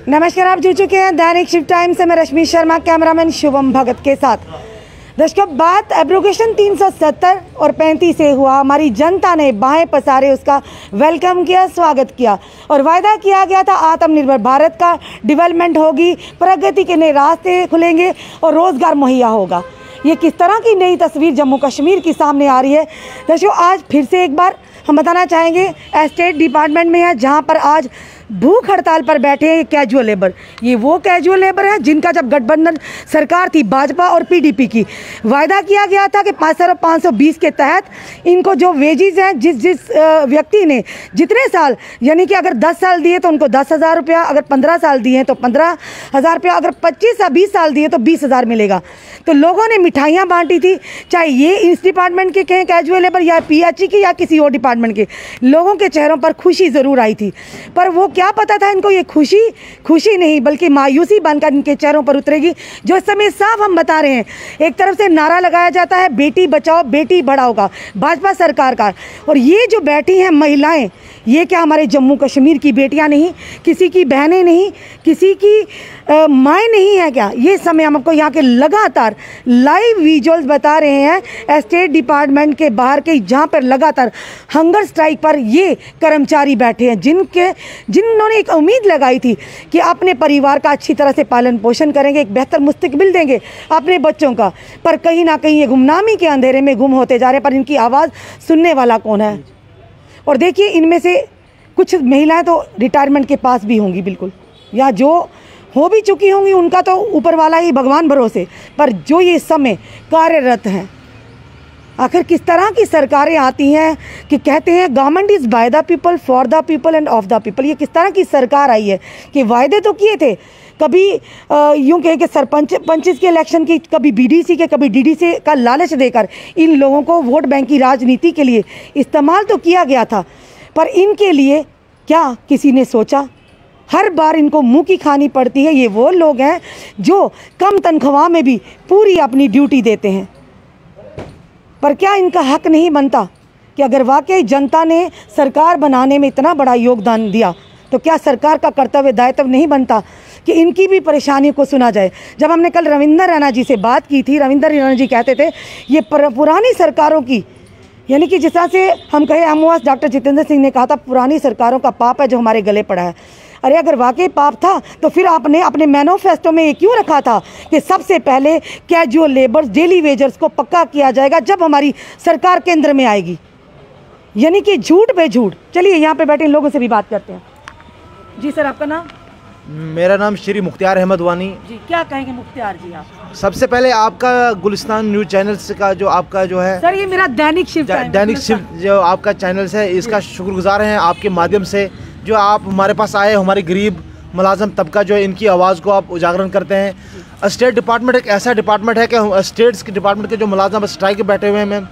नमस्कार, आप जुड़ चुके हैं दैनिक शिफ्ट टाइम से। मैं रश्मि शर्मा, कैमरामैन शुभम भगत के साथ। दर्शकों, बात एब्रोगेशन 370 और 35 से हुआ। हमारी जनता ने बाहें पसारे उसका वेलकम किया, स्वागत किया और वायदा किया गया था आत्मनिर्भर भारत का डेवलपमेंट होगी, प्रगति के नए रास्ते खुलेंगे और रोज़गार मुहैया होगा। ये किस तरह की नई तस्वीर जम्मू कश्मीर की सामने आ रही है। दर्शकों, आज फिर से एक बार हम बताना चाहेंगे एस्टेट डिपार्टमेंट में है, जहां पर आज भूख हड़ताल पर बैठे हैं कैजुअल लेबर। ये वो कैजुअल लेबर है जिनका जब गठबंधन सरकार थी भाजपा और पीडीपी की, वायदा किया गया था कि 520 के तहत इनको जो वेजेस हैं, जिस व्यक्ति ने जितने साल, यानी कि अगर 10 साल दिए तो उनको 10,000 रुपया, अगर 15 साल दिए हैं तो 15,000 रुपया, अगर 25 या 20 साल दिए तो 20,000 मिलेगा। तो लोगों ने मिठाइयाँ बांटी थी, चाहे ये इस डिपार्टमेंट के कहें कैजुअल लेबर या पीएचई की या किसी और डिपार्टमेंट के। लोगों के चेहरों पर खुशी ज़रूर आई थी, पर वो क्या पता था इनको ये खुशी नहीं बल्कि मायूसी बनकर इनके चेहरों पर उतरेगी। जो इस समय साफ हम बता रहे हैं, एक तरफ से नारा लगाया जाता है बेटी बचाओ बेटी पढ़ाओ का, भाजपा सरकार का, और ये जो बैठी हैं महिलाएं, ये क्या हमारे जम्मू कश्मीर की बेटियां नहीं, किसी की बहनें नहीं, किसी की माएँ नहीं है क्या? ये समय हम आपको यहाँ के लगातार लाइव विजुअल्स बता रहे हैं एस्टेट डिपार्टमेंट के बाहर के, जहाँ पर लगातार हंगर स्ट्राइक पर ये कर्मचारी बैठे हैं, जिन्होंने एक उम्मीद लगाई थी कि अपने परिवार का अच्छी तरह से पालन पोषण करेंगे, एक बेहतर मुस्तकबिल देंगे अपने बच्चों का, पर कहीं ना कहीं ये गुमनामी के अंधेरे में गुम होते जा रहे हैं। पर इनकी आवाज़ सुनने वाला कौन है? और देखिए, इनमें से कुछ महिलाएं तो रिटायरमेंट के पास भी होंगी बिल्कुल, या जो हो भी चुकी होंगी, उनका तो ऊपर वाला ही भगवान भरोसे, पर जो ये समय कार्यरत हैं। आखिर किस तरह की सरकारें आती हैं कि कहते हैं government is by the people, for the people end of the people. ये किस तरह की सरकार आई है कि वायदे तो किए थे, कभी यूँ कहें कि पंचेस के इलेक्शन की, कभी बीडीसी के, कभी डीडीसी का लालच देकर इन लोगों को वोट बैंक की राजनीति के लिए इस्तेमाल तो किया गया था, पर इनके लिए क्या किसी ने सोचा? हर बार इनको मुंह की खानी पड़ती है। ये वो लोग हैं जो कम तनख्वाह में भी पूरी अपनी ड्यूटी देते हैं, पर क्या इनका हक नहीं बनता कि अगर वाकई जनता ने सरकार बनाने में इतना बड़ा योगदान दिया, तो क्या सरकार का कर्तव्य दायित्व नहीं बनता कि इनकी भी परेशानियों को सुना जाए? जब हमने कल रविंदर रैना जी से बात की थी, रविंदर रैना जी कहते थे ये पुरानी सरकारों की, यानी कि जिस तरह से हम कहें, हम डॉक्टर जितेंद्र सिंह ने कहा था पुरानी सरकारों का पाप है जो हमारे गले पड़ा है। अरे अगर वाकई पाप था तो फिर आपने अपने मैनिफेस्टो में ये क्यों रखा था कि सबसे पहले कैजुअल लेबर्स, डेली वेजर्स को पक्का किया जाएगा जब हमारी सरकार केंद्र में आएगी? यानी कि झूठ पे झूठ। चलिए यहाँ पे बैठे लोगों से भी बात करते हैं। जी सर, आपका नाम? मेरा नाम श्री मुख्तियार अहमद वानी जी। क्या कहेंगे मुख्तियार जी आप? सबसे पहले आपका गुलिस्तान न्यूज़ चैनल का जो आपका जो है सर, ये मेरा दैनिक शिफ्ट जो आपका चैनल है, इसका शुक्रगुजार हैं आपके माध्यम से, जो आप हमारे पास आए, हमारे गरीब मुलाजम तबका जो है इनकी आवाज़ को आप उजागर करते हैं। स्टेट डिपार्टमेंट एक ऐसा डिपार्टमेंट है कि स्टेट्स के डिपार्टमेंट के जो मुलाजम स्ट्राइक पे बैठे हुए हैं, मैम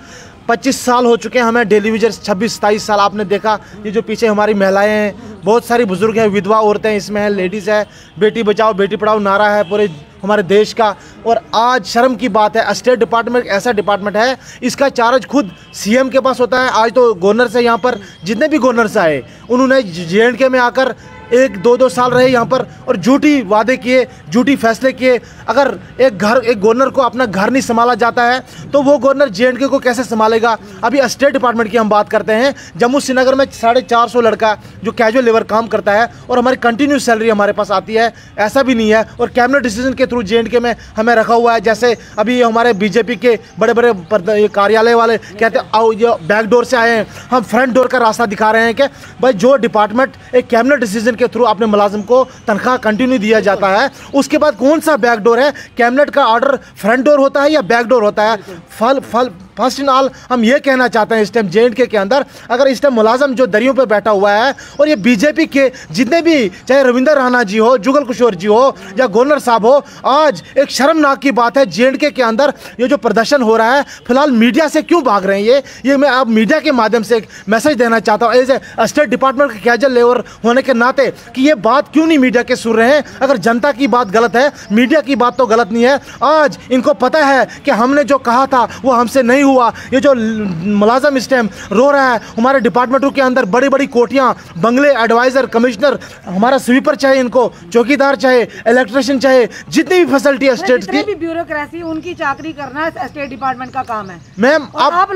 25 साल हो चुके हैं हमें डेली वेजर, 26-27 साल। आपने देखा ये जो पीछे हमारी महिलाएं हैं, बहुत सारी बुजुर्ग हैं, विधवा औरतें इसमें हैं, लेडीज़ है, बेटी बचाओ बेटी पढ़ाओ नारा है पूरे हमारे देश का। और आज शर्म की बात है, स्टेट डिपार्टमेंट ऐसा डिपार्टमेंट है, इसका चार्ज खुद सीएम के पास होता है। आज तो गवर्नर से, यहाँ पर जितने भी गवर्नर्स आए उन्होंने JNK में आकर 1-2 साल रहे यहाँ पर और झूठी वादे किए, झूठी फैसले किए। अगर एक गवर्नर को अपना घर नहीं संभाला जाता है तो वो गवर्नर JNK को कैसे संभालेगा? अभी स्टेट डिपार्टमेंट की हम बात करते हैं। जम्मू श्रीनगर में 450 लड़का जो कैजुअल लेबर काम करता है और हमारी कंटिन्यूस सैलरी हमारे पास आती है, ऐसा भी नहीं है। और कैबिनेट डिसीजन के थ्रू JNK में हमें रखा हुआ है। जैसे अभी हमारे बीजेपी के बड़े बड़े कार्यालय वाले कहते हैं आओ ये बैक डोर से आए हैं, हम फ्रंट डोर का रास्ता दिखा रहे हैं कि भाई जो डिपार्टमेंट एक कैबिनेट डिसीजन के थ्रू अपने मुलाजिम को तनख्वाह कंटिन्यू दिया जाता है, उसके बाद कौन सा बैक डोर है? कैबिनेट का ऑर्डर फ्रंट डोर होता है या बैक डोर होता है? फर्स्ट इन ऑल हम ये कहना चाहते हैं इस टाइम JNK के अंदर, अगर इस टाइम मुलाजिम जो दरियों पे बैठा हुआ है और ये बीजेपी के जितने भी, चाहे रविंदर रैना जी हो, जुगल किशोर जी हो या गवर्नर साहब हो, आज एक शर्मनाक की बात है JNK के अंदर ये जो प्रदर्शन हो रहा है, फिलहाल मीडिया से क्यों भाग रहे हैं? ये मैं अब मीडिया के माध्यम से एक मैसेज देना चाहता हूँ एज ए स्टेट डिपार्टमेंट के कैजुअल लेबर होने के नाते कि ये बात क्यों नहीं मीडिया के सुन रहे हैं? अगर जनता की बात गलत है, मीडिया की बात तो गलत नहीं है। आज इनको पता है कि हमने जो कहा था वो हमसे नहीं नहीं हुआ। ये जो मुलाजम इस टाइम रो रहा है, हमारे डिपार्टमेंटों के अंदर बड़ी बड़ी कोठियाँ, बंगले, एडवाइज़र, कमिश्नर, हमारा स्वीपर चाहिए, इनको चौकीदार चाहिए, इलेक्ट्रिशियन चाहिए, जितनी भी फैसिलिटी है स्टेट की, ब्यूरोक्रेसी उनकी चाकरी करना स्टेट डिपार्टमेंट का काम है मैम। आप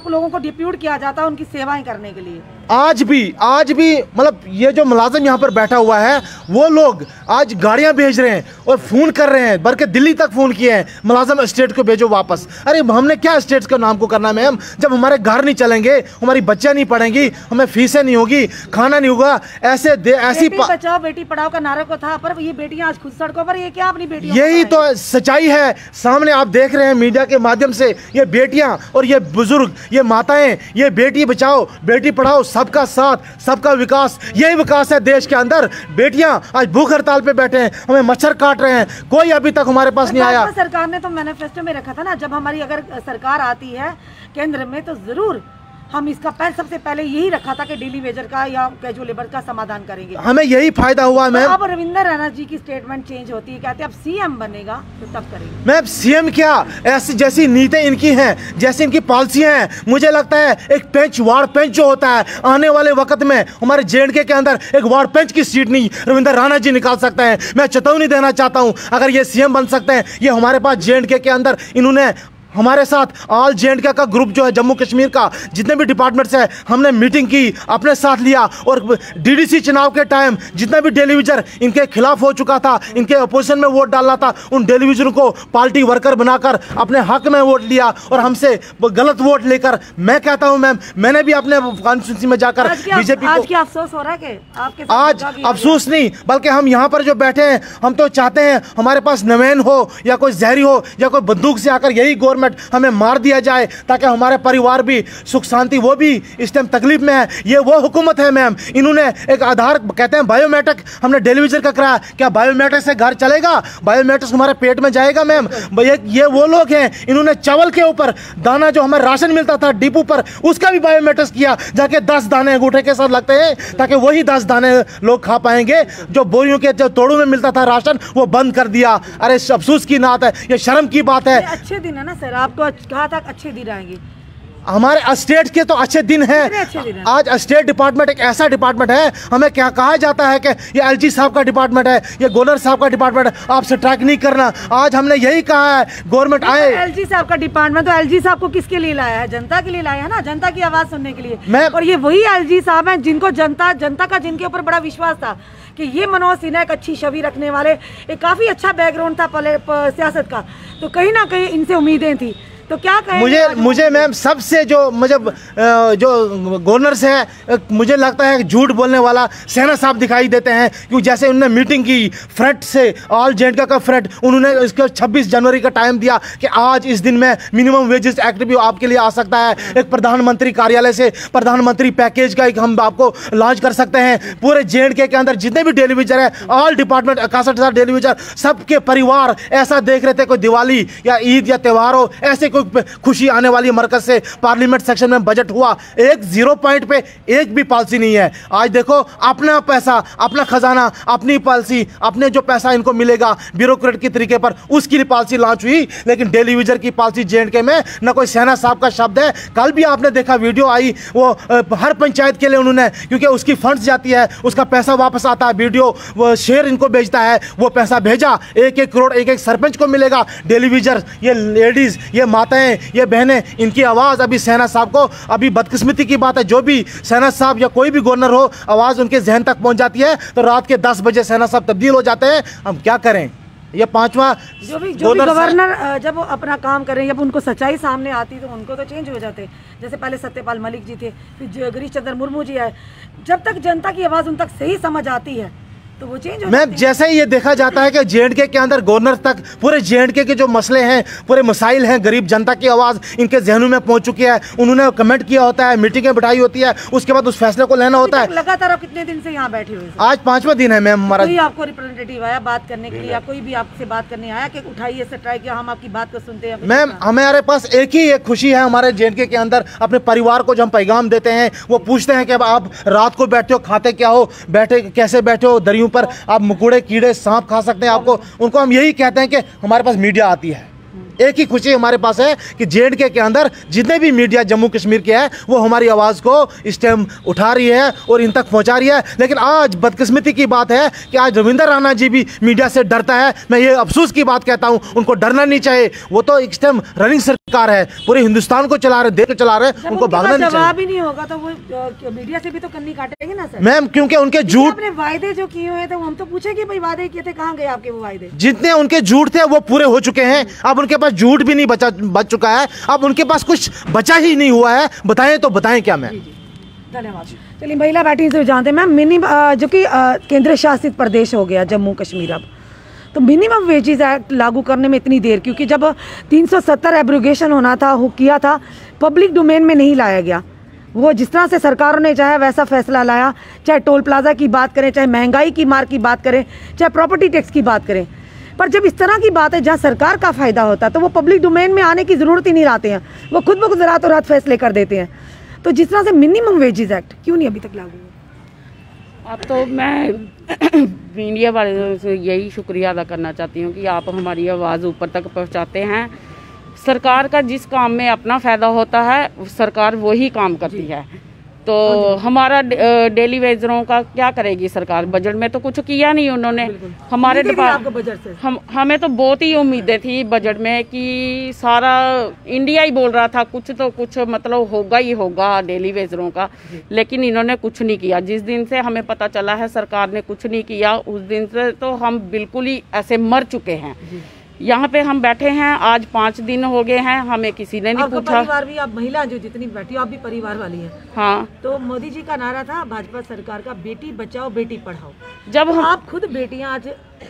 लोगों को डिप्यूट किया जाता है उनकी सेवाएं करने के लिए। आज भी मतलब ये जो मुलाजिम यहाँ पर बैठा हुआ है, वो लोग आज गाड़ियाँ भेज रहे हैं और फ़ोन कर रहे हैं, बल्कि दिल्ली तक फ़ोन किए हैं, मुलाजिम स्टेट को भेजो वापस। अरे हमने क्या स्टेट के नाम को करना है मैम, जब हमारे घर नहीं चलेंगे, हमारी बच्चियाँ नहीं पढ़ेंगी, हमें फीसें नहीं होगी, खाना नहीं होगा, ऐसी बेटी बचाओ बेटी पढ़ाओ का नारा को था, पर ये बेटियां आज खुद सड़कों पर, ये क्या अपनी बेटियां, यही तो सच्चाई है। सामने आप देख रहे हैं मीडिया के माध्यम से, ये बेटियां और ये बुजुर्ग, ये माताएं, ये बेटी बचाओ बेटी पढ़ाओ, सबका साथ, सबका विकास, यही विकास है देश के अंदर। बेटियां आज भूख हड़ताल पे बैठे हैं, हमें मच्छर काट रहे हैं, कोई अभी तक हमारे पास नहीं आया। सरकार ने तो मैनिफेस्टो में रखा था ना, जब हमारी अगर सरकार आती है केंद्र में तो जरूर हम इसका सबसे पहले यही रखा था कि डेली वेजर का या कैजुअल लेबर का समाधान करेंगे। हमें यही फायदा हुआ मैम। अब रविंद्र रैना जी की स्टेटमेंट चेंज होती है, कहते हैं अब सीएम बनेगा तो तब करेंगे। मैम सीएम क्या, ऐसी जैसी नीतियां इनकी हैं, जैसी इनकी पॉलिसियां हैं, मुझे लगता है एक पेंच, वार्ड पेंच जो होता है, आने वाले वक्त में हमारे जेएंडके के अंदर एक वार्ड पेंच की सीट नहीं रविंद्र रैना जी निकाल सकते हैं। मैं चेतावनी देना चाहता हूं, अगर ये सीएम बन सकते हैं, ये हमारे पास जेएंडके के अंदर इन्होंने हमारे साथ ऑल जेएंडके का ग्रुप जो है, जम्मू कश्मीर का जितने भी डिपार्टमेंट्स है, हमने मीटिंग की, अपने साथ लिया, और डीडीसी चुनाव के टाइम जितना भी डेलीविजर इनके खिलाफ हो चुका था, इनके अपोजिशन में वोट डालना था, उन डेलीविजरों को पार्टी वर्कर बनाकर अपने हक में वोट लिया, और हमसे गलत वोट लेकर, मैं कहता हूं मैम, मैंने भी अपने कॉन्स्टिट्यूंसी में जाकर बीजेपी को, आज क्या अफसोस हो रहा है कि आपके आज अफसोस नहीं, बल्कि हम यहाँ पर जो बैठे हैं, हम तो चाहते हैं हमारे पास नवैन हो या कोई जहरी हो या कोई बंदूक से आकर यही गवर्नमेंट हमें मार दिया जाए, ताकि हमारे परिवार भी सुख शांति, वो भी इस टाइम तकलीफ में है। ये वो हुकूमत है मैम, इन्होंने एक आधार कहते हैं बायोमेट्रिक हमने डेलीविजर का कराया, क्या बायोमेट्रिक से घर चलेगा? बायोमेट्रिक हमारे पेट में जाएगा मैम? ये वो लोग हैं, इन्होंने चावल के ऊपर दाना जो हमें राशन मिलता था डिपो पर, उसका भी बायोमेट्रिक किया, जाके 10 दाने अंगूठे के साथ लगते हैं, ताकि वही 10 दाने लोग खा पाएंगे। जो बोरियों के जो तोड़ों में मिलता था राशन, वो बंद कर दिया। अरे अफसोस की बात है, ये शर्म की बात है। अच्छे दिन है ना सर, आपको कहा था अच्छे दिन आएंगे, हमारे स्टेट के तो अच्छे दिन हैं। आज स्टेट डिपार्टमेंट एक ऐसा डिपार्टमेंट है, हमें क्या कहा जाता है कि ये एलजी साहब का डिपार्टमेंट है, ये गवर्नर साहब का डिपार्टमेंट है, आपसे ट्रैक नहीं करना। आज हमने यही कहा है, गवर्नमेंट आए। एलजी साहब का डिपार्टमेंट, तो एलजी साहब को किसके लिए लाया है? जनता के लिए लाया है ना, जनता की आवाज सुनने के लिए। और ये वही एलजी साहब हैं जिनको जनता का जिनके ऊपर बड़ा विश्वास था कि ये मनोज सिन्हा एक अच्छी छवि रखने वाले, एक काफी अच्छा बैकग्राउंड था सियासत का, तो कहीं ना कहीं इनसे उम्मीदें थी। तो क्या कहें? मुझे मैम सबसे जो गवर्नर से है, मुझे लगता है झूठ बोलने वाला सेना साहब दिखाई देते हैं, क्योंकि जैसे उन्होंने मीटिंग की फ्रंट से, ऑल जेएंडके का फ्रंट, उन्होंने इसको 26 जनवरी का टाइम दिया कि आज इस दिन में मिनिमम वेजेस एक्ट भी आपके लिए आ सकता है, एक प्रधानमंत्री कार्यालय से प्रधानमंत्री पैकेज का एक हम आपको लॉन्च कर सकते हैं। पूरे जेएंडके के अंदर जितने भी डेलीविजर है, ऑल डिपार्टमेंट 61,000 डेलीविजर, सबके परिवार ऐसा देख रहे थे कोई दिवाली या ईद या त्यौहार हो, ऐसे खुशी आने वाली मरकज से पार्लियामेंट सेक्शन में बजट हुआ, एक 0 पॉइंट पे एक भी पॉलिसी नहीं है। आज देखो, अपना पैसा, अपना खजाना, अपनी पॉलिसी, अपने जो पैसा इनको मिलेगा ब्यूरोक्रेट की तरीके पर, उसकी लिए पॉलिसी लॉन्च हुई, लेकिन डेलीविजर की पॉलिसी जेएंडके में न कोई सेना साहब का शब्द है। कल भी आपने देखा वीडियो आई, वो हर पंचायत के लिए उन्होंने, क्योंकि उसकी फंड्स जाती है, उसका पैसा वापस आता है, वीडियो वो शेयर इनको भेजता है, वो पैसा भेजा, 1-1 करोड़ एक सरपंच को मिलेगा। डेलीविजर, ये लेडीज, ये माताएं, ये बहनें, इनकी आवाज़ अभी सेना साहब को, अभी बदकिस्मती की बात है, जो भी सेना साहब या कोई भी गवर्नर हो, आवाज़ उनके जहन तक पहुंच जाती है तो रात के 10 बजे सेना साहब तब्दील हो जाते हैं। हम क्या करें? ये 5वां जो भी गवर्नर जब अपना काम करें, जब उनको सच्चाई सामने आती तो उनको तो चेंज हो जाते। जैसे पहले सत्यपाल मलिक जी थे, फिर गिरीश चंद्र मुर्मू जी आए। जब तक जनता की आवाज़ उन तक सही समझ आती है तो वो चेंज हो जाती है। मैम, जैसे ही ये देखा जाता है कि जेएंडके के अंदर गवर्नर तक पूरे जेएंडके के जो मसले हैं, पूरे मसाइल हैं, गरीब जनता की आवाज़ इनके जहनों में पहुंच चुकी है, उन्होंने कमेंट किया होता है, मीटिंगें बिठाई होती है, उसके बाद उस फैसले को लेना होता है। लगातार आप कितने दिन से यहाँ बैठे हुए? आज 5वां दिन है मैम हमारा। कोई आपको रिप्रेजेंटेटिव आया बात करने के लिए, या कोई भी आपसे बात करने आया कि उठाइए से ट्राई किया, हम आपकी बात को सुनते हैं? मैम, हमारे पास एक ही एक खुशी है हमारे जेएंडके के अंदर, अपने परिवार को जो हम पैगाम देते हैं, वो पूछते हैं कि अब आप रात को बैठते हो, खाते क्या हो, बैठे कैसे बैठे हो, दरियों पर आप मुकुड़े कीड़े सांप खा सकते हैं आपको। उनको हम यही कहते हैं कि हमारे पास मीडिया आती है। एक ही खुशी हमारे पास है कि J&K के अंदर जितने भी मीडिया जम्मू कश्मीर के हैं वो हमारी आवाज़ को इस टाइम उठा रही है और इन तक पहुंचा रही है। लेकिन आज बदकिस्मती की बात है कि आज रविंदर राणा जी भी मीडिया से डरता है। मैं ये अफसोस की बात कहता हूं, उनको डरना नहीं चाहिए। वो तो इस टाइम रनिंग सरकार है, पूरे हिंदुस्तान को चला रहे, देश को चला रहे, उनको भागना नहीं चाहिए। जवाब ही नहीं होगा तो वो मीडिया से भी तो कन्नी काटेंगे ना सर। मैम क्योंकि उनके झूठ, अपने वायदे जो किए हुए थे वो हम तो पूछेंगे भाई वादे किए थे, कहाँ गए आपके वो वायदे? जितने उनके झूठ थे वो पूरे हो चुके हैं। अब उनके पास झूठ भी नहीं बच चुका है। अब उनके पास कुछ बचा ही नहीं हुआ है। बताएं तो बताएं क्या मैम? धन्यवाद। चलिए महिला बैठी से जानते हैं मैम, जो कि केंद्र शासित प्रदेश हो गया जम्मू कश्मीर, अब तो मिनिमम वेजेस एक्ट लागू करने में इतनी देर, क्योंकि जब 370 एब्रोगेशन होना था वो किया था, पब्लिक डोमेन में नहीं लाया गया। वो जिस तरह से सरकारों ने चाहे वैसा फैसला लाया, चाहे टोल प्लाजा की बात करें, चाहे महंगाई की मार की बात करें, चाहे प्रॉपर्टी टैक्स की बात करें। पर जब इस तरह की बात है जहाँ सरकार का फायदा होता है तो वो पब्लिक डोमेन में आने की ज़रूरत ही नहीं लाते हैं, वो खुद ब खुद रातों रात फैसले कर देते हैं। तो जिस तरह से मिनिमम वेजेस एक्ट क्यों नहीं अभी तक लागू हुआ? अब तो मैं मीडिया वाले से यही शुक्रिया अदा करना चाहती हूँ कि आप हमारी आवाज़ ऊपर तक पहुँचाते हैं। सरकार का जिस काम में अपना फ़ायदा होता है सरकार वही काम करती है। तो हमारा डेली वेजरों का क्या करेगी सरकार? बजट में तो कुछ किया नहीं उन्होंने। हमारे हमें तो बहुत ही उम्मीदें थी बजट में कि सारा इंडिया ही बोल रहा था कुछ तो कुछ मतलब होगा ही होगा डेली वेजरों का, लेकिन इन्होंने कुछ नहीं किया। जिस दिन से हमें पता चला है सरकार ने कुछ नहीं किया, उस दिन से तो हम बिल्कुल ही ऐसे मर चुके हैं। यहाँ पे हम बैठे हैं आज 5 दिन हो गए हैं, हमें किसी ने नहीं पूछा। परिवार भी, आप महिला जो जितनी बैठी हो आप भी परिवार वाली हैं। हाँ, तो मोदी जी का नारा था भाजपा सरकार का, बेटी बचाओ बेटी पढ़ाओ। जब तो हम आप खुद बेटियां आज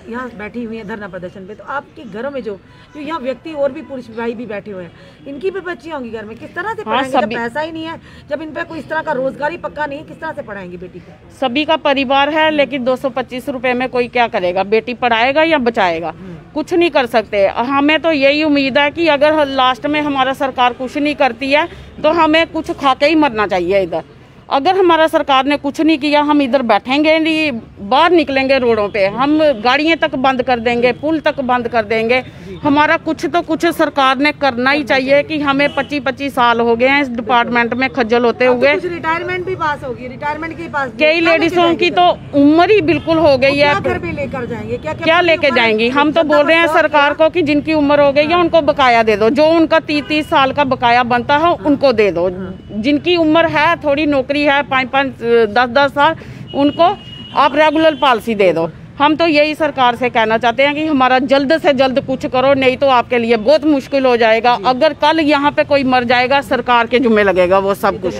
यहाँ बैठी हुई हैं धरना प्रदर्शन पे, तो आपके घरों में जो यहाँ व्यक्ति और भी पुरुष भाई भी बैठे हुए हैं, इनकी भी बच्चियां होंगी घर में, किस तरह से पढ़ाएंगे? जब पैसा ही नहीं है, जब इन पे कोई इस तरह का रोजगार ही पक्का नहीं है, किस तरह से पढ़ाएंगे बेटी को? सभी का परिवार है, लेकिन 225 रुपए में कोई क्या करेगा? बेटी पढ़ाएगा या बचाएगा? कुछ नहीं कर सकते। हमें तो यही उम्मीद है कि अगर लास्ट में हमारा सरकार कुछ नहीं करती है तो हमें कुछ खा के ही मरना चाहिए इधर। अगर हमारा सरकार ने कुछ नहीं किया, हम इधर बैठेंगे नहीं, बाहर निकलेंगे रोडों पे, हम गाड़ियां तक बंद कर देंगे, पुल तक बंद कर देंगे। हमारा कुछ तो कुछ सरकार ने करना ही चाहिए कि हमें 25-25 साल हो गए हैं इस डिपार्टमेंट में खज्जल होते हुए। रिटायरमेंट भी पास होगी, रिटायरमेंट के पास कई लेडीजों की तो उम्र ही बिल्कुल हो गई है। घर पे लेकर जाएंगे क्या लेके जाएंगी? हम तो बोल रहे हैं सरकार को कि जिनकी उम्र हो गई है उनको बकाया दे दो, जो उनका 30-30 साल का बकाया बनता है उनको दे दो। जिनकी उम्र है, थोड़ी नौकरी है, 5-5, 10-10 साल, उनको आप रेगुलर पॉलिसी दे दो। हम तो यही सरकार से कहना चाहते हैं कि हमारा जल्द से जल्द कुछ करो, नहीं तो आपके लिए बहुत मुश्किल हो जाएगा। अगर कल यहाँ पे कोई मर जाएगा सरकार के जुम्मे लगेगा वो सब कुछ।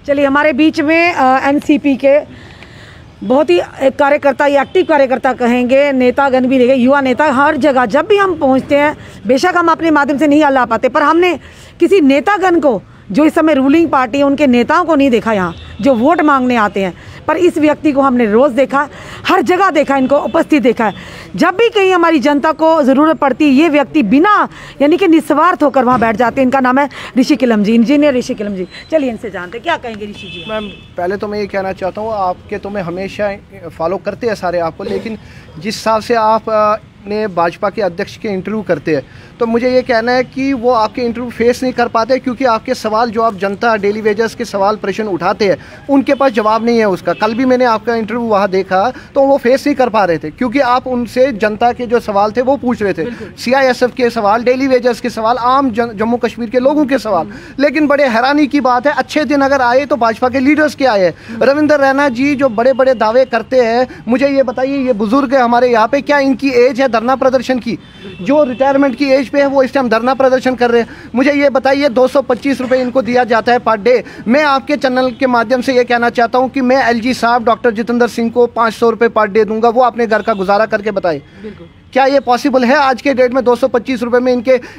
चलिए, हमारे बीच में एनसीपी के बहुत ही कार्यकर्ता, ये एक्टिव कार्यकर्ता कहेंगे, नेतागण भी रहे, युवा नेता हर जगह जब भी हम पहुँचते हैं, बेशक हम अपने माध्यम से नहीं ला पाते, पर हमने किसी नेतागण को जो इस समय रूलिंग पार्टी है उनके नेताओं को नहीं देखा यहाँ जो वोट मांगने आते हैं। पर इस व्यक्ति को हमने रोज़ देखा, हर जगह देखा, इनको उपस्थित देखा है। जब भी कहीं हमारी जनता को ज़रूरत पड़ती है ये व्यक्ति बिना यानी कि निस्वार्थ होकर वहाँ बैठ जाते हैं। इनका नाम है ऋषि किलम जी, इंजीनियर ऋषि किलम जी। चलिए इनसे जानते क्या कहेंगे ऋषि जी। मैम, पहले तो मैं ये कहना चाहता हूँ आपके तो मैं हमेशा फॉलो करते हैं सारे आपको, लेकिन जिस हिसाब से आप ने भाजपा के अध्यक्ष के इंटरव्यू करते हैं तो मुझे ये कहना है कि वो आपके इंटरव्यू फेस नहीं कर पाते क्योंकि आपके सवाल जो आप जनता डेली वेजर्स के सवाल प्रश्न उठाते हैं उनके पास जवाब नहीं है उसका। कल भी मैंने आपका इंटरव्यू वहाँ देखा तो वो फेस नहीं कर पा रहे थे क्योंकि आप उनसे जनता के जो सवाल थे वो पूछ रहे थे, CISF के सवाल, डेली वेजर्स के सवाल, आम जम्मू कश्मीर के लोगों के सवाल। लेकिन बड़े हैरानी की बात है, अच्छे दिन अगर आए तो भाजपा के लीडर्स के आए। रविंदर रैना जी जो बड़े बड़े दावे करते हैं, मुझे ये बताइए ये बुजुर्ग है हमारे यहाँ पे, क्या इनकी एज है धरना प्रदर्शन की? जो रिटायरमेंट की एज पे है वो इस टाइम धरना प्रदर्शन कर रहे हैं। मुझे ये बताइए 225 रुपए इनको दिया जाता है पर डे। मैं आपके चैनल के माध्यम से ये कहना चाहता हूं कि मैं LG साहब डॉक्टर जितेंद्र सिंह को 500 रुपए पर डे दूंगा, वो अपने घर का गुजारा करके बताए क्या ये पॉसिबल है? आज के डेट में 225 रुपए में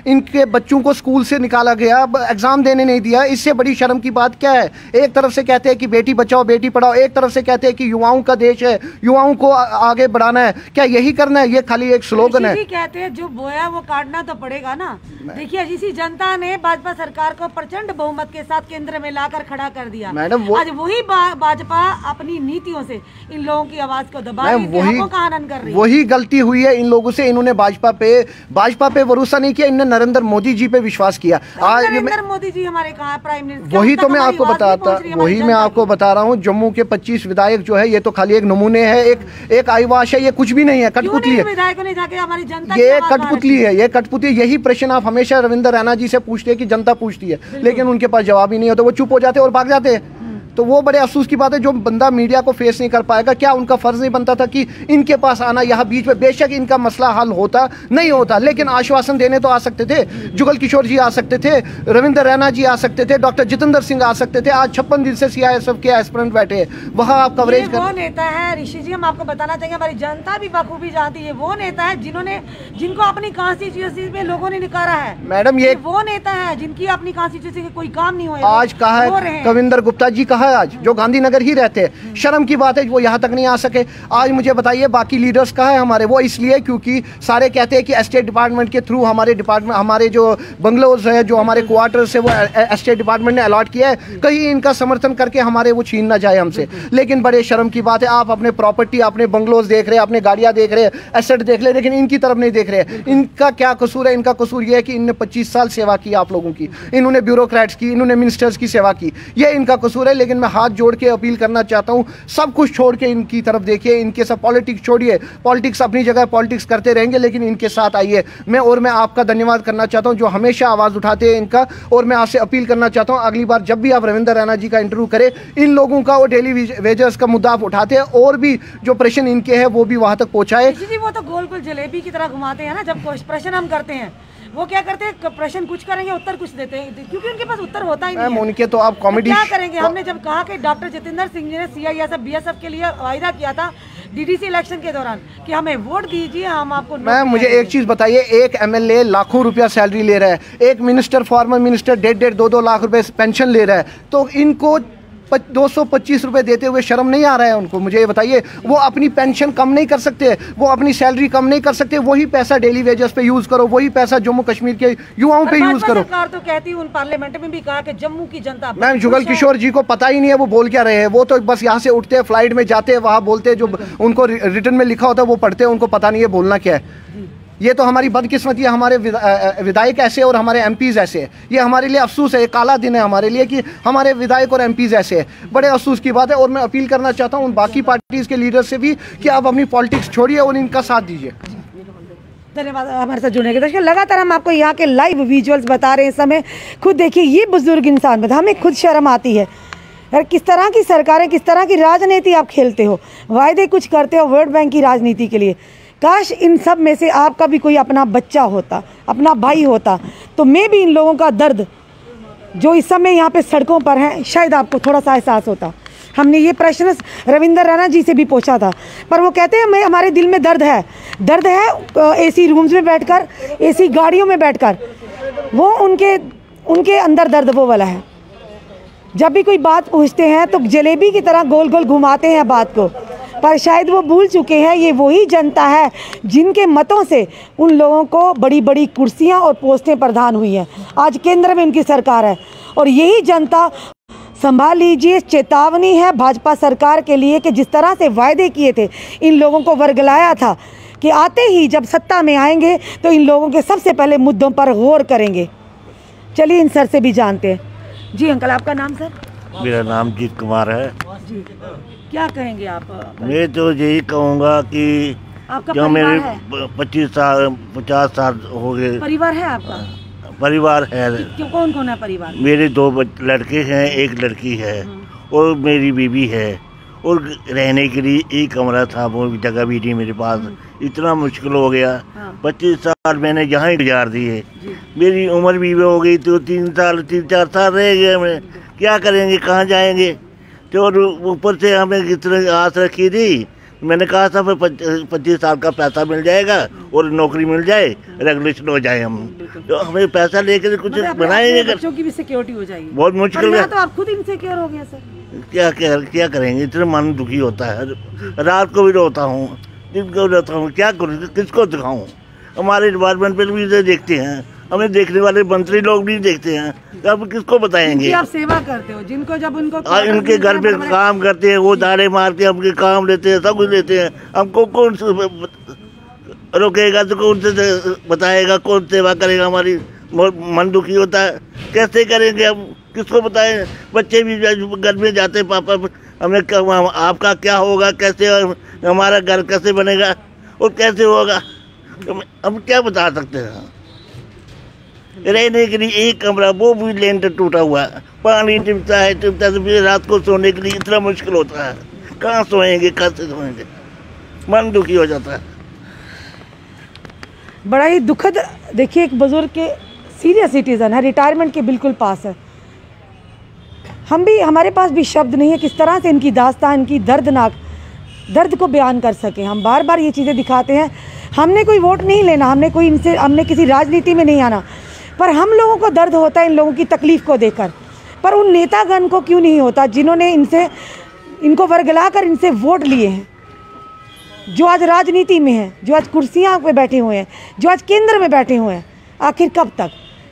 इनके बच्चों को स्कूल से निकाला गया, एग्जाम देने नहीं दिया। इससे बड़ी शर्म की बात क्या है? एक तरफ से कहते हैं कि बेटी बचाओ बेटी पढ़ाओ, एक तरफ से कहते हैं कि युवाओं का देश है, युवाओं को आगे बढ़ाना है। क्या यही करना है? ये खाली एक स्लोगन है। कहते हैं जो बोया वो काटना तो पड़ेगा ना। देखिए इसी जनता ने भाजपा सरकार को प्रचंड बहुमत के साथ केंद्र में लाकर खड़ा कर दिया मैडम। आज वही भाजपा अपनी नीतियों से इन लोगों की आवाज को दबा रही है, हकों का हनन कर रही है। वही गलती हुई है इन लोगों लोगों से इन्होंने भाजपा पे भरोसा नहीं किया, इन्होंने नरेंद्र मोदी जी पे विश्वास किया। आज नरेंद्र मोदी जी हमारे कहाँ प्राइम मिनिस्टर, वही तो मैं आपको बता रहा हूँ। जम्मू के 25 विधायक जो है ये तो खाली एक नमूने है, एक आईवाश है, ये कुछ भी नहीं है, कठपुतली है। ये कठपुतली है, ये कठपुतली। यही प्रश्न आप हमेशा रविंद्र रैना जी से पूछते हैं कि जनता पूछती है, लेकिन उनके पास जवाब ही नहीं होता, वो चुप हो जाते और भाग जाते हैं। तो वो बड़े अफसोस की बात है, जो बंदा मीडिया को फेस नहीं कर पाएगा। क्या उनका फर्ज नहीं बनता था कि इनके पास आना, यहाँ बीच में बेशक इनका मसला हल होता नहीं होता, लेकिन आश्वासन देने तो आ सकते थे। जुगल किशोर जी आ सकते थे, रविंद्र रैना जी आ सकते थे, डॉक्टर जितेंद्र सिंह आ सकते थे। आज 56 दिन से CISF के एस्पिरेंट बैठे हैं, वहाँ आप कवरेज कर। वो नेता है ऋषि जी, हम आपको बताना चाहेंगे, हमारी जनता भी बखूबी जानती है, वो नेता है जिनको अपनी कॉन्स्टिट्यूएंसी में लोगों ने निकाला है। मैडम ये वो नेता है जिनकी अपनी कॉन्स्टिट्यूएंसी के कोई काम नहीं हुआ। आज कहा है कविंदर गुप्ता जी, कहा है आज, जो गांधीनगर ही रहते हैं। शर्म की बात है वो यहाँ तक नहीं आ सके। आज मुझे बताइए बाकी लीडर्स कहाँ है हमारे? वो इसलिए क्योंकि सारे कहते हैं कि एस्टेट डिपार्टमेंट के थ्रू हमारे जो बंगलोज है, जो हमारे क्वार्टर्स है, वो एस्टेट डिपार्टमेंट ने अलॉट किया है, कहीं इनका समर्थन करके हमारे वो छीन ना जाए हमसे। लेकिन बड़े शर्म की बात है, आप अपने प्रॉपर्टी, अपने बंगलोज देख रहे हैं, अपने गाड़ियाँ देख रहे हैं, एसेट देख रहे हैं, लेकिन इनकी तरफ नहीं देख रहे। इनका क्या कसूर है? इनका कसूर ये है कि इनने 25 साल सेवा की आप लोगों की, इन्होंने ब्यूरोक्रेट्स की, इन्होंने मिनिस्टर्स की सेवा की, ये इनका कसूर है। लेकिन मैं हाथ जोड़ के अपील करना चाहता हूं, सब कुछ छोड़ के इनकी तरफ देखिए, इनके सब पॉलिटिक्स छोड़िए। पॉलिटिक्स अपनी जगह पॉलिटिक्स करते रहेंगे, लेकिन इनके साथ आइए। मैं आपका धन्यवाद करना चाहता हूं जो हमेशा आवाज़ उठाते हैं इनका, और मैं आपसे अपील करना चाहता हूं अगली बार जब भी आप रविंद्र रैना जी का इंटरव्यू करें, इन लोगों का वो डेली वेजेस का मुद्दा आप उठाते हैं, और भी जो प्रश्न इनके हैं वो भी वहां तक पहुंचाए। वो तो गोल गोल जलेबी की तरह घुमाते हैं ना, जब प्रश्न हम करते हैं वो क्या करते हैं, प्रश्न कुछ करेंगे उत्तर कुछ देते हैं, क्योंकि उनके पास उत्तर होता ही नहीं है। उनके तो आप कॉमेडी क्या करेंगे? हमने जब कहा कि डॉक्टर जितेंद्र सिंह जी ने CISF BSF के लिए वायदा किया था DDC इलेक्शन के दौरान कि हमें वोट दीजिए, हम आपको। मैम मुझे एक चीज बताइए, एक MLA लाखों रुपया सैलरी ले रहा है, एक मिनिस्टर, फॉर्मर मिनिस्टर 1.5-2 लाख रुपए पेंशन ले रहा है, तो इनको 225 रुपए देते हुए शर्म नहीं आ रहा है उनको? मुझे ये बताइए, वो अपनी पेंशन कम नहीं कर सकते, वो अपनी सैलरी कम नहीं कर सकते? वही पैसा डेली वेजेस पे यूज करो, वही पैसा जम्मू कश्मीर के युवाओं पे यूज करो। सरकार तो कहती है, उन पार्लियामेंट में भी कहा कि जम्मू की जनता। मैम जुगल किशोर जी को पता ही नहीं है वो बोल क्या रहे हैं, वो तो बस यहाँ से उठते हैं, फ्लाइट में जाते हैं, वहाँ बोलते हैं, जो उनको रिटर्न में लिखा होता है वो पढ़ते हैं, उनको पता नहीं है बोलना क्या है। ये तो हमारी बदकिस्मती है, हमारे विधायक ऐसे और हमारे MPs ऐसे है। ये हमारे लिए अफसोस है, एक काला दिन है हमारे लिए कि हमारे विधायक और MPs ऐसे है। बड़े अफसोस की बात है, और मैं अपील करना चाहता हूँ उन बाकी पार्टीज के लीडर से भी कि आप अपनी पॉलिटिक्स छोड़िए और इनका साथ दीजिए। धन्यवाद हमारे साथ जुड़ने के। दर्शकों लगातार हम आपको यहाँ के लाइव विजुअल्स बता रहे हैं। इस समय खुद देखिए, ये बुजुर्ग इंसान बता, हमें खुद शर्म आती है यार, किस तरह की सरकारें, किस तरह की राजनीति आप खेलते हो, वायदे कुछ करते हो वोट बैंक की राजनीति के लिए। काश इन सब में से आपका भी कोई अपना बच्चा होता, अपना भाई होता, तो मैं भी इन लोगों का दर्द जो इस समय यहाँ पे सड़कों पर हैं, शायद आपको थोड़ा सा एहसास होता। हमने ये प्रश्न रविंद्र रैना जी से भी पूछा था, पर वो कहते हैं हमारे दिल में दर्द है AC रूम्स में बैठकर, AC गाड़ियों में बैठकर, वो उनके अंदर दर्द वो वाला है। जब भी कोई बात पूछते हैं तो जलेबी की तरह गोल गोल घुमाते हैं बात को, पर शायद वो भूल चुके हैं ये वही जनता है जिनके मतों से उन लोगों को बड़ी बड़ी कुर्सियां और पोस्टें प्रदान हुई हैं। आज केंद्र में उनकी सरकार है, और यही जनता, संभाल लीजिए, चेतावनी है भाजपा सरकार के लिए कि जिस तरह से वायदे किए थे, इन लोगों को वर्गलाया था कि आते ही जब सत्ता में आएंगे तो इन लोगों के सबसे पहले मुद्दों पर गौर करेंगे। चलिए इन सर से भी जानते हैं। जी अंकल, आपका नाम सर? मेरा नाम जीत कुमार है जी। क्या कहेंगे आप? मैं तो यही कहूँगा कि जो मेरे 50 साल हो गए। परिवार है आपका? परिवार है। कौन कौन है परिवार? मेरे 2 लड़के हैं, 1 लड़की है, और मेरी बीवी है, और रहने के लिए एक कमरा था, वो जगह भी नहीं मेरे पास। इतना मुश्किल हो गया। 25 साल मैंने यहाँ ही गुजार दिए। मेरी उम्र भी हो गई तो 3-4 साल रह गए। मैं क्या करेंगे, कहाँ जाएंगे? तो ऊपर से हमें इतनी आस रखी थी, मैंने कहा था 25 साल का पैसा मिल जाएगा और नौकरी मिल जाए, रेगुलेशन हो जाए, हम तो हमें पैसा लेकर कुछ बनाएंगे, बच्चों की भी सिक्योरिटी हो जाएगी। बहुत मुश्किल है। तो आप खुद इनसिक्योर हो गए सर। क्या करेंगे, इतना मन दुखी होता है। रात को भी रोता हूँ, दिन को रोता हूँ, क्या करूँ, किसको दिखाऊँ? हमारे डिपार्टमेंट पर भी देखते हैं, हमें देखने वाले मंत्री लोग भी देखते हैं, तो अब किसको बताएंगे? आप सेवा करते हो जिनको, जब उनको इनके घर पे काम करते हैं, वो दाड़े मार के हमके काम लेते हैं, सब कुछ लेते हैं, हमको कौन रोकेगा तो कौन से बताएगा, कौन सेवा करेगा? हमारी मन दुखी होता है, कैसे करेंगे हम, किसको बताएं? बच्चे भी घर में जाते, पापा हमें आपका क्या होगा, कैसे हमारा घर कैसे बनेगा और कैसे होगा, हम क्या बता सकते हैं? रहने के लिए एक कमरा, वो भी लेंटर टूटा हुआ है, पानी टिपता है तो फिर रात को सोने के लिए इतना मुश्किल होता है। कहाँ सोएंगे, कैसे सोएंगे? मन दुखी हो जाता है। बड़ा ही दुखद। देखिए, एक बुजुर्ग के सीनियर सिटीज़न है, रिटायरमेंट के बिल्कुल पास है। हमारे पास भी शब्द नहीं है किस तरह से इनकी दास्तान, इनकी दर्द को बयान कर सकें। हम बार बार ये चीज़ें दिखाते हैं। हमने कोई वोट नहीं लेना, हमने किसी राजनीति में नहीं आना, पर हम लोगों को दर्द होता है इन लोगों की तकलीफ़ को देखकर। पर उन नेतागण को क्यों नहीं होता जिन्होंने इनको वर्गला कर इनसे वोट लिए हैं, जो आज राजनीति में हैं, जो आज कुर्सियां पे बैठे हुए हैं, जो आज केंद्र में बैठे हुए हैं। आखिर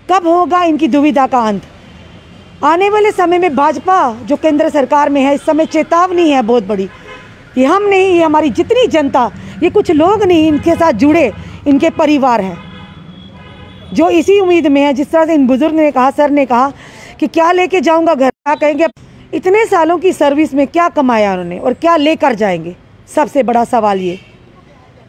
कब होगा इनकी दुविधा का अंत? आने वाले समय में भाजपा जो केंद्र सरकार में है, इस समय चेतावनी है बहुत बड़ी। ये हम नहीं, ये हमारी जितनी जनता, ये कुछ लोग नहीं, इनके साथ जुड़े इनके परिवार हैं जो इसी उम्मीद में है। जिस तरह से इन बुजुर्ग ने कहा, सर ने कहा कि क्या लेके जाऊंगा घर, क्या कहेंगे? इतने सालों की सर्विस में क्या कमाया उन्होंने और क्या लेकर जाएंगे? सबसे बड़ा सवाल ये।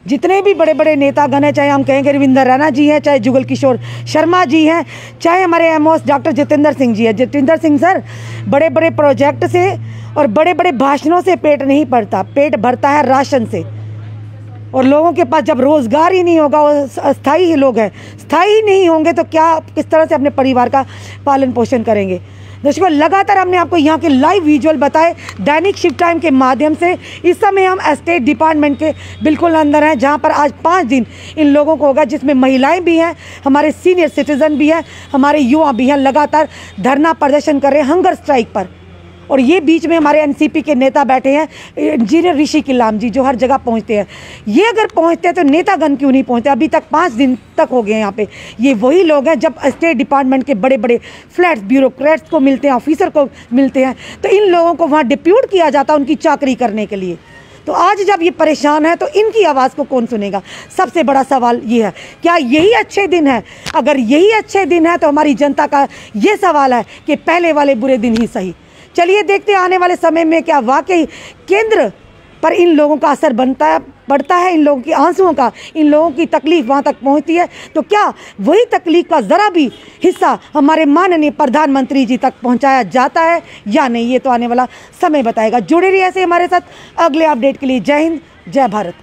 जितने भी बड़े बड़े नेतागण हैं, चाहे हम कहेंगे रविंदर रैना जी हैं, चाहे जुगल किशोर शर्मा जी हैं, चाहे हमारे एमओएस डॉक्टर जितेंद्र सिंह जी हैं। जितेंद्र सिंह सर, बड़े बड़े प्रोजेक्ट से और बड़े बड़े भाषणों से पेट नहीं भरता, पेट भरता है राशन से। और लोगों के पास जब रोज़गार ही नहीं होगा, वो अस्थायी ही लोग हैं, स्थायी नहीं होंगे तो क्या, किस तरह से अपने परिवार का पालन पोषण करेंगे? दर्शकों, लगातार हमने आपको यहाँ के लाइव विजुअल बताए दैनिक शिफ्ट टाइम के माध्यम से। इस समय हम एस्टेट डिपार्टमेंट के बिल्कुल अंदर हैं, जहाँ पर आज 5 दिन इन लोगों को होगा, जिसमें महिलाएं भी हैं, हमारे सीनियर सिटीज़न भी हैं, हमारे युवा भी हैं, लगातार धरना प्रदर्शन कर रहे हैं, हंगर स्ट्राइक पर। और ये बीच में हमारे एनसीपी के नेता बैठे हैं, इंजीनियर ऋषि किल्लाम जी, जो हर जगह पहुंचते हैं। ये अगर पहुंचते हैं तो नेतागण क्यों नहीं पहुंचते? अभी तक 5 दिन तक हो गए यहाँ पे। ये वही लोग हैं, जब स्टेट डिपार्टमेंट के बड़े बड़े फ्लैट्स ब्यूरोक्रेट्स को मिलते हैं, ऑफिसर को मिलते हैं, तो इन लोगों को वहाँ डिप्यूट किया जाता है उनकी चाकरी करने के लिए। तो आज जब ये परेशान है तो इनकी आवाज़ को कौन सुनेगा? सबसे बड़ा सवाल ये है, क्या यही अच्छे दिन है? अगर यही अच्छे दिन है तो हमारी जनता का ये सवाल है कि पहले वाले बुरे दिन ही सही। चलिए देखते हैं आने वाले समय में क्या वाकई केंद्र पर इन लोगों का असर बढ़ता है, इन लोगों की आंसुओं का, इन लोगों की तकलीफ वहाँ तक पहुँचती है, तो क्या वही तकलीफ का ज़रा भी हिस्सा हमारे माननीय प्रधानमंत्री जी तक पहुँचाया जाता है या नहीं? ये तो आने वाला समय बताएगा। जुड़े रहिए ऐसे हमारे साथ अगले अपडेट के लिए। जय हिंद, जय भारत।